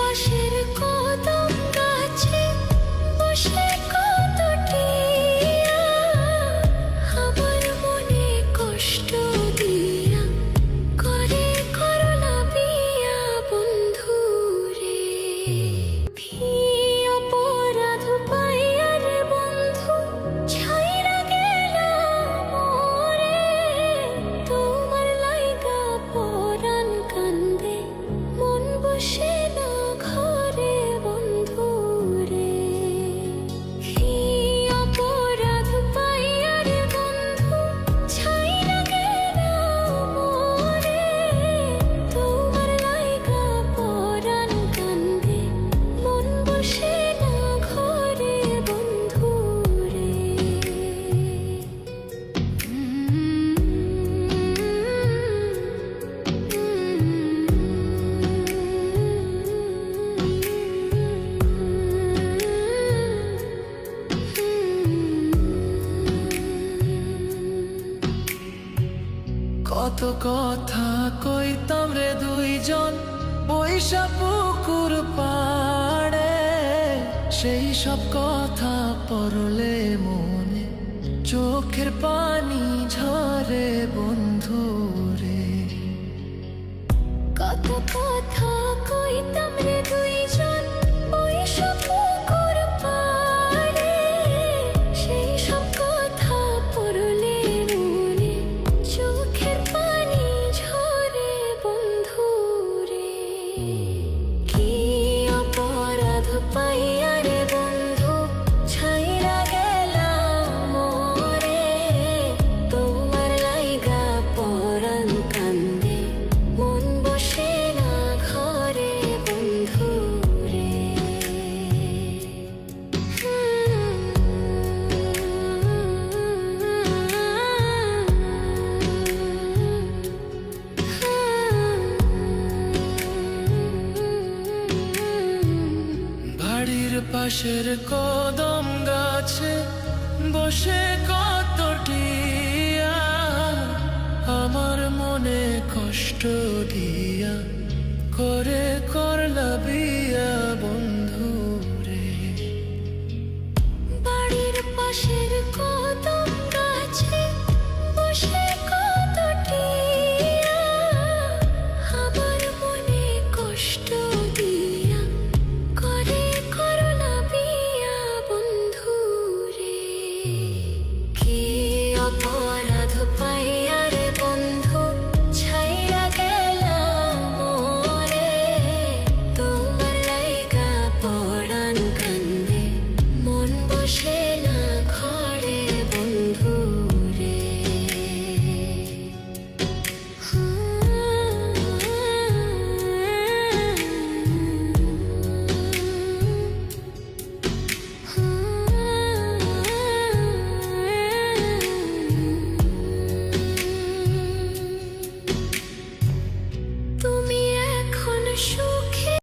পাশের কদম গাছে বসে কত টিয়া আমার মনে কষ্ট দিয়া করে করলা বিয়া বন্ধু রে। কি অপরাধ পাইয়া রে বন্ধু ছাইরা গেলা মোরে, তোমার লাইগা পরাণ কান্দে মন বসে না ঘরে বন্ধু রে। কি অপরাধ পাইয়া রে বন্ধু ছাইরা গেলা মোরে, তোমার লাইগা পরাণ কান্দে মন বসে না ঘরে বন্ধু রে। কত কথা কইতাম রে দুইজন বৈশা পুকুর পাড়ে, সেই সব কথা পড়লে মনে চোখের পানি ঝরে বন্ধু রে। কত কথা কইতাম রে দুইজন বৈশা পুকুর পাড়ে, সেই সব কথা পড়লে মনে চোখের পানি ঝরে বন্ধু রে। কি অপরাধ পাইয়া রে বন্ধু ছাইরা গেলা মোরে, তোমার লাইগা পরাণ কান্দে মন বসে না ঘরে বন্ধু রে। বাড়ির পাশের কদম গাছে বসে কত টিয়া আমার মনে কষ্ট দিয়া করে করলা বিয়া বন্ধু রে। বাড়ির পাশের কদম গাছে বসে কত টিয়া আমার মনে কষ্ট